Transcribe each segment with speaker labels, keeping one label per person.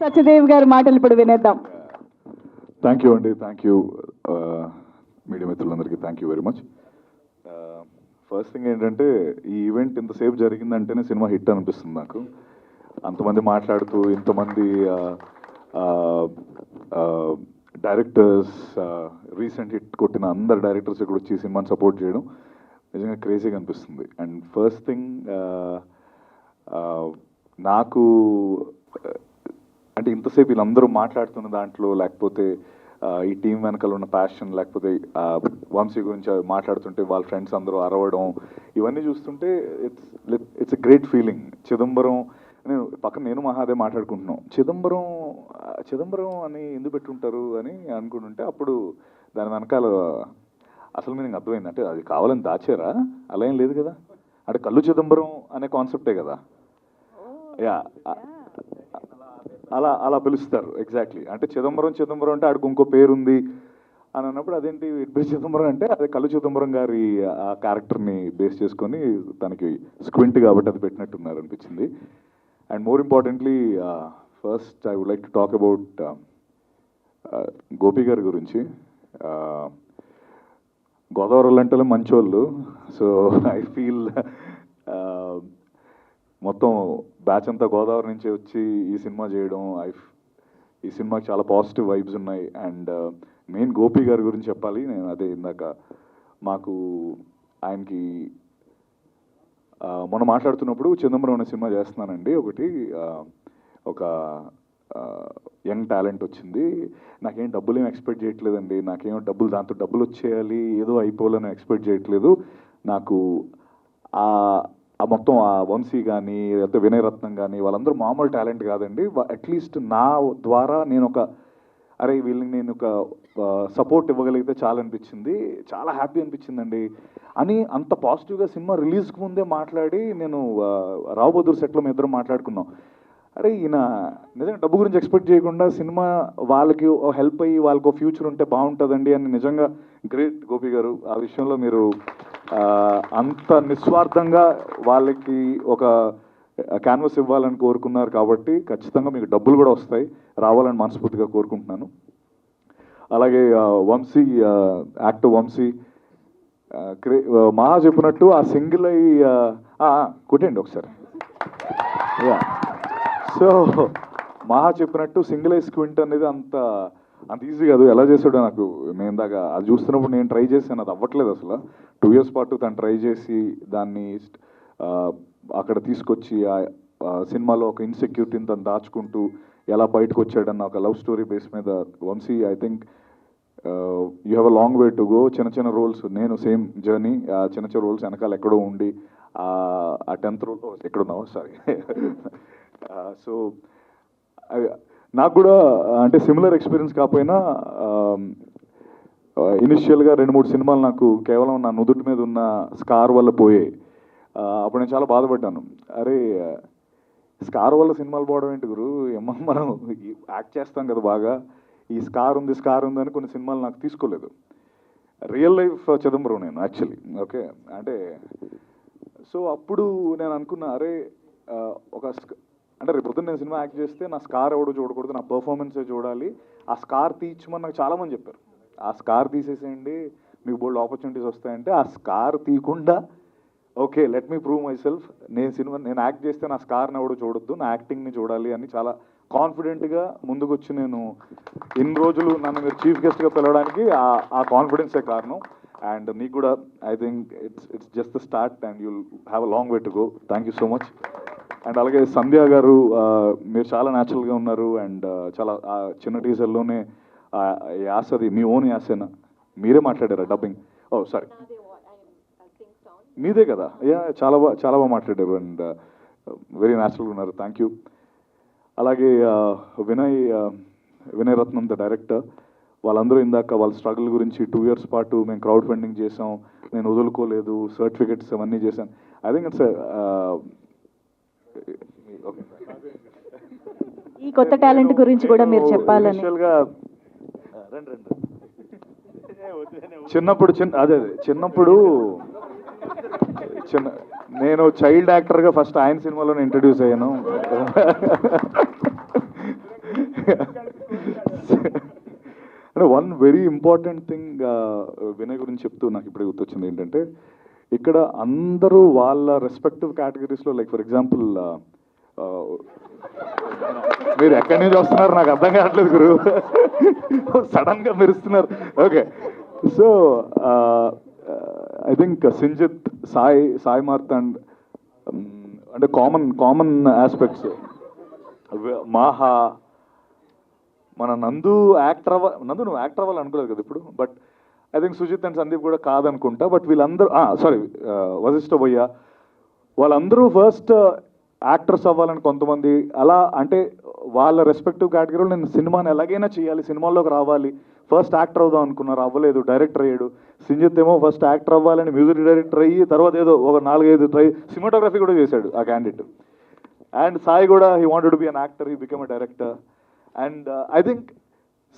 Speaker 1: సత్యదేవ్ గారి మాటలు ఇప్పుడు వినేద్దాం.
Speaker 2: థ్యాంక్ యూ అండి, థ్యాంక్ యూ మీడియా మిత్రులందరికీ thank you very much. First thing ఏంటంటే ఈ ఈవెంట్ ఇంతసేపు జరిగిందంటేనే సినిమా హిట్ అనిపిస్తుంది నాకు. అంతమంది మాట్లాడుతూ ఇంతమంది డైరెక్టర్స్, రీసెంట్ హిట్ కొట్టిన అందరు డైరెక్టర్స్ ఇక్కడ వచ్చి సినిమాని సపోర్ట్ చేయడం నిజంగా క్రేజీగా అనిపిస్తుంది. అండ్ ఫస్ట్ థింగ్ నాకు అంటే ఇంతసేపు వీళ్ళందరూ మాట్లాడుతున్న దాంట్లో, లేకపోతే ఈ టీం వెనకాల ఉన్న ప్యాషన్, లేకపోతే వంశీ గురించి మాట్లాడుతుంటే వాళ్ళ ఫ్రెండ్స్ అందరూ అరవడం, ఇవన్నీ చూస్తుంటే it's a great feeling. Chidambaram నేను మహాదే మాట్లాడుకుంటున్నాం, చిదంబరం అని ఎందుకు పెట్టుంటారు అని అనుకుంటుంటే అప్పుడు దాని వెనకాల అసలు మీనింగ్ అర్థమైంది. అంటే అది కావాలని దాచారా? అలా ఏం లేదు కదా, అంటే కళ్ళు చిదంబరం అనే కాన్సెప్టే కదా. యా, అలా పిలుస్తారు ఎగ్జాక్ట్లీ. అంటే చిదంబరం అంటే ఆడికి ఇంకో పేరు ఉంది అని అన్నప్పుడు అదేంటి ఇటు చిదంబరం అంటే అదే కళ్ళు చిదంబరం గారి ఆ క్యారెక్టర్ని బేస్ చేసుకొని తనకి స్క్వింట్ కాబట్టి అది పెట్టినట్టున్నారు అనిపించింది. And more importantly first I would like to talk about Gopi గారి గురించి. గోదావరి అంటే మంచోళ్ళు. సో ఐ ఫీల్ మొత్తం బ్యాచ్ అంతా గోదావరి నుంచి వచ్చి ఈ సినిమా చేయడం, ఈ సినిమాకి చాలా పాజిటివ్ వైబ్స్ ఉన్నాయి. అండ్ మెయిన్ గోపి గారి గురించి చెప్పాలి. నేను అదే ఇందాక మాకు ఆయనకి మొన్న మాట్లాడుతున్నప్పుడు చిదంబరం అనే సినిమా చేస్తున్నానండి, ఒకటి ఒక యంగ్ టాలెంట్ వచ్చింది, నాకేం డబ్బులు ఏం ఎక్స్పెక్ట్ చేయట్లేదండి, నాకేమో దాంతో డబ్బులు వచ్చేయాలి ఏదో అయిపోవాలని ఎక్స్పెక్ట్ చేయట్లేదు, నాకు మొత్తం ఆ వంశీ కానీ లేకపోతే వినయ్ రత్నం కానీ వాళ్ళందరూ మామూలు టాలెంట్ కాదండి, అట్లీస్ట్ నా ద్వారా నేను వీళ్ళని నేను ఒక సపోర్ట్ ఇవ్వగలిగితే చాలా అనిపించింది, చాలా హ్యాపీ అనిపించిందండి అని అంత పాజిటివ్గా సినిమా రిలీజ్కి ముందే మాట్లాడి నేను రావు బహదూర్ సెట్లో మేము ఇద్దరం మాట్లాడుకున్నాం. ఈయన నిజంగా డబ్బు గురించి ఎక్స్పెక్ట్ చేయకుండా సినిమా వాళ్ళకి హెల్ప్ అయ్యి వాళ్ళకు ఫ్యూచర్ ఉంటే బాగుంటుందండి అని నిజంగా గ్రేట్ గోపి గారు. ఆ విషయంలో మీరు అంత నిస్వార్థంగా వాళ్ళకి ఒక క్యాన్వస్ ఇవ్వాలని కోరుకున్నారు కాబట్టి ఖచ్చితంగా మీకు డబ్బులు కూడా వస్తాయి, రావాలని మనస్ఫూర్తిగా కోరుకుంటున్నాను. అలాగే వంశీ, యాక్టర్ వంశీ మహా చెప్పినట్టు ఆ సింగిల్ అయ్యి కొట్టండి ఒకసారి. సో మహా చెప్పినట్టు సింగిల్ ఐ స్క్వింట్ అనేది అంత ఈజీ కాదు. ఎలా చేసాడో నాకు మేము దాకా అది చూస్తున్నప్పుడు నేను ట్రై చేశాను, అది అవ్వట్లేదు అసలు. 2 years పాటు తను ట్రై చేసి దాన్ని అక్కడ తీసుకొచ్చి సినిమాలో ఒక ఇన్సెక్యూరిటీని తను దాచుకుంటూ ఎలా బయటకు వచ్చాడన్న ఒక లవ్ స్టోరీ బేస్ మీద Vamshi I think you have a long way to go. చిన్న రోల్స్, నేను సేమ్ జర్నీ, చిన్న రోల్స్ వెనకాల ఎక్కడో ఉండి ఆ 10th రోల్ ఎక్కడున్నావో సారీ. సో నాకు కూడా అంటే సిమిలర్ ఎక్స్పీరియన్స్ కాకపోయినా ఇనిషియల్గా 2-3 సినిమాలు నాకు కేవలం నా నుదుటి మీద ఉన్న స్కార్ వల్ల పోయాయి. అప్పుడు నేను చాలా బాధపడ్డాను, స్కార్ వల్ల సినిమాలు పోవడం ఏంటి గురు, మనం యాక్ట్ చేస్తాం కదా బాగా, ఈ స్కార్ ఉంది అని కొన్ని సినిమాలు నాకు తీసుకోలేదు. రియల్ లైఫ్ చిదంబరం నేను యాక్చువల్లీ, ఓకే. అంటే సో అప్పుడు నేను అనుకున్నా అంటే రేపు పొద్దున్న నేను సినిమా యాక్ట్ చేస్తే నా స్కార్ ఎవడో చూడకూడదు, నా పర్ఫార్మెన్సే చూడాలి, ఆ స్కార్ తీర్చమని నాకు చాలామంది చెప్పారు. ఆ స్కార్ తీసేసేయండి మీకు బోల్డ్ ఆపర్చునిటీస్ వస్తాయంటే ఆ స్కార్ తీయకుండా okay let me prove my self, నేను యాక్ట్ చేస్తే నా స్కార్ని ఎవడో చూడొద్దు, నా యాక్టింగ్ని చూడాలి అని చాలా కాన్ఫిడెంట్గా ముందుకు వచ్చి నేను ఇన్ని రోజులు నన్ను మీరు చీఫ్ గెస్ట్గా పిలవడానికి ఆ కాన్ఫిడెన్సే కారణం. అండ్ నీకు కూడా I think it's just the start and you'll have a long way to go. Thank you so much. And అలాగే సంధ్య గారు, మీరు చాలా న్యాచురల్గా ఉన్నారు. అండ్ చాలా చిన్న టీజర్లోనే యాసది మీ ఓన్ యాసేనా, మీరే మాట్లాడారా డబ్బింగ్? ఓ సారీ, మీదే కదా. చాలా బాగా మాట్లాడారు అండ్ వెరీ న్యాచురల్గా ఉన్నారు. Thank you. అలాగే వినయ్ రత్నం ద డైరెక్టర్, వాళ్ళందరూ ఇందాక వాళ్ళ స్ట్రగుల్ గురించి 2 years పాటు మేము క్రౌడ్ ఫండింగ్ చేసాం, నేను వదులుకోలేదు, సర్టిఫికెట్స్ అవన్నీ చేశాను. I think it's okay.
Speaker 1: ఈ కొత్త టాలెంట్ గురించి కూడా మీరు చెప్పాలని.
Speaker 2: చిన్నప్పుడు నేను చైల్డ్ యాక్టర్గా ఫస్ట్ ఆయన సినిమాలోనే ఇంట్రడ్యూస్ అయ్యాను. One very important thing Vinay గురించి చెప్తూ నాకు ఇప్పుడే గుర్తొచ్చింది ఏంటంటే, ఇక్కడ అందరూ వాళ్ళ రెస్పెక్టివ్ కేటగిరీస్లో, లైక్ ఫర్ ఎగ్జాంపుల్ మీరు ఎక్కడి నుంచి వస్తున్నారు నాకు అర్థం కావట్లేదు గురు, సడన్గా మెరుస్తున్నారు. Okay, so I think Sinjith, Sai Marthand అంటే కామన్ ఆస్పెక్ట్స్, మాహా, మన నందు నువ్వు యాక్టర్ అవ్వాలి అనుకోలేదు కదా ఇప్పుడు, but I think Sujith and Sandeep కూడా కాదనుకుంటా. బట్ వీళ్ళందరూ వశిష్ఠ భయ్య, వాళ్ళందరూ ఫస్ట్ యాక్టర్స్ అవ్వాలని కొంతమంది అలా, అంటే వాళ్ళ రెస్పెక్టివ్ కేటగిరీలో నేను సినిమాని ఎలాగైనా చేయాలి, సినిమాల్లోకి రావాలి, ఫస్ట్ యాక్టర్ అవుదాం అనుకున్నారు, అవ్వలేదు, డైరెక్టర్ అయ్యాడు. సింజిత్ ఏమో ఫస్ట్ యాక్టర్ అవ్వాలని మ్యూజిక్ డైరెక్టర్ అయ్యి తర్వాత ఏదో ఒక 4-5 ట్రై, సినిమాటోగ్రఫీ కూడా చేశాడు ఆ క్యాండిడేట్. అండ్ సాయి కూడా he wanted to be an actor, he become a director. And I think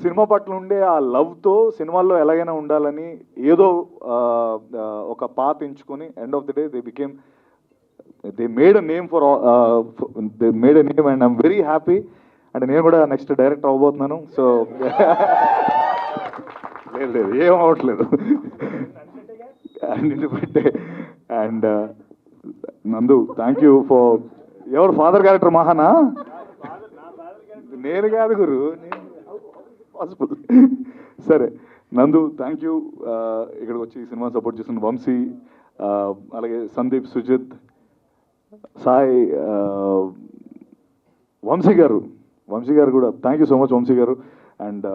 Speaker 2: cinema పట్ల ఉండే ఆ లవ్తో సినిమాల్లో ఎలాగైనా ఉండాలని ఏదో ఒక పాత్ ఎంచుకొని end of the day they made a name and I'm very happy. And నేను కూడా నెక్స్ట్ డైరెక్టర్ అవ్వబోతున్నాను. సో లేదు ఏం అవ్వట్లేదు పెట్టే. అండ్ నందు, థ్యాంక్ యూ ఫర్, ఎవరు ఫాదర్ క్యారెక్టర్ మహానా? నేను కాదు గురు, పాసిబుల్. సరే నందు, థ్యాంక్ యూ. ఇక్కడికి వచ్చి సినిమా సపోర్ట్ చేస్తున్న వంశీ, అలాగే సందీప్, సుజిత్, సాయి, వంశీ గారు కూడా thank you so much Vamsi గారు. అండ్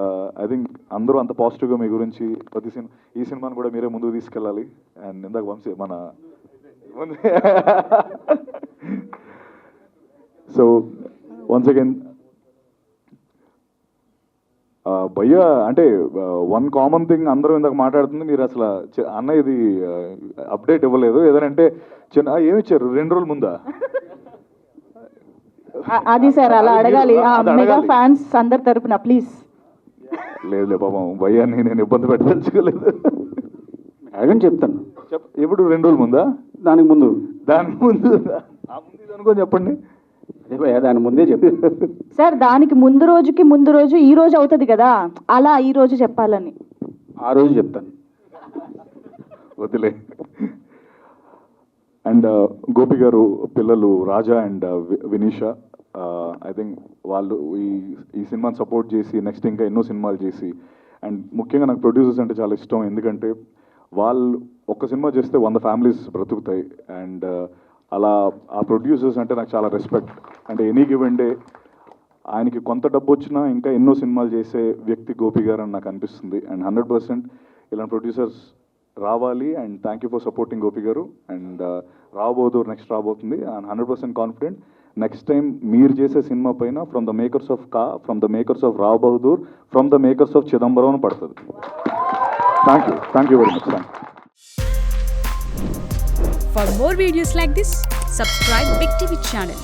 Speaker 2: ఐ థింక్ అందరూ అంత పాజిటివ్గా మీ గురించి ప్రతి ఈ సినిమాని కూడా మీరే ముందుకు తీసుకెళ్ళాలి. అండ్ ఇందాక వంశీ మన సో వన్స్ అగైన్ భయ్యా, అంటే వన్ కామన్ థింగ్ అందరూ ఇందాక మాట్లాడుతుంది, మీరు అసలు అన్న ఇది అప్డేట్ ఇవ్వలేదు ఏదంటే ఏమి ఇచ్చారు 2 రోజుల ముందా?
Speaker 1: అది సార్ అలా అడగాలి మెగా ఫ్యాన్స్ అందరి తరపున ప్లీజ్.
Speaker 2: లేదు పాపం భయ్యాన్ని నేను ఇబ్బంది పెట్టదలుచుకోలేదు.
Speaker 3: అడగని చెప్తాను.
Speaker 2: ఎప్పుడు 2 రోజుల ముందా?
Speaker 3: దానికి ముందు
Speaker 2: అనుకోని చెప్పండి.
Speaker 3: దాని ముందే చెప్తాను
Speaker 1: సార్. దానికి ముందు రోజు ఈ రోజు అవుతుంది కదా, అలా ఈ రోజు చెప్పాలని.
Speaker 3: ఆ రోజు చెప్తాను.
Speaker 2: వదిలే. అండ్ గోపి గారు పిల్లలు రాజా అండ్ వినీషా, ఐ థింక్ వాళ్ళు ఈ సినిమాని సపోర్ట్ చేసి నెక్స్ట్ ఇంకా ఎన్నో సినిమాలు చేసి, అండ్ ముఖ్యంగా నాకు ప్రొడ్యూసర్స్ అంటే చాలా ఇష్టం. ఎందుకంటే వాళ్ళు ఒక్క సినిమా చేస్తే 100 ఫ్యామిలీస్ బ్రతుకుతాయి. అండ్ అలా ఆ ప్రొడ్యూసర్స్ అంటే నాకు చాలా రెస్పెక్ట్. అంటే ఎనీ గివెన్ డే ఆయనకి కొంత డబ్బు వచ్చినా ఇంకా ఎన్నో సినిమాలు చేసే వ్యక్తి గోపి గారు అని నాకు అనిపిస్తుంది. అండ్ 100% ఇలాంటి ప్రొడ్యూసర్స్ రావాలి. And thank you for supporting Gopi గారు. అండ్ రాబోదూర్ నెక్స్ట్ రాబోతుంది. అండ్ 100% కాన్ఫిడెంట్ నెక్స్ట్ టైం మీరు చేసే సినిమా పైన from the makers of from the makers of Rao Bahadur, from the makers of Chidambaram అని పడుతుంది. Thank you very much.
Speaker 4: For more videos like this, subscribe Big TV channel.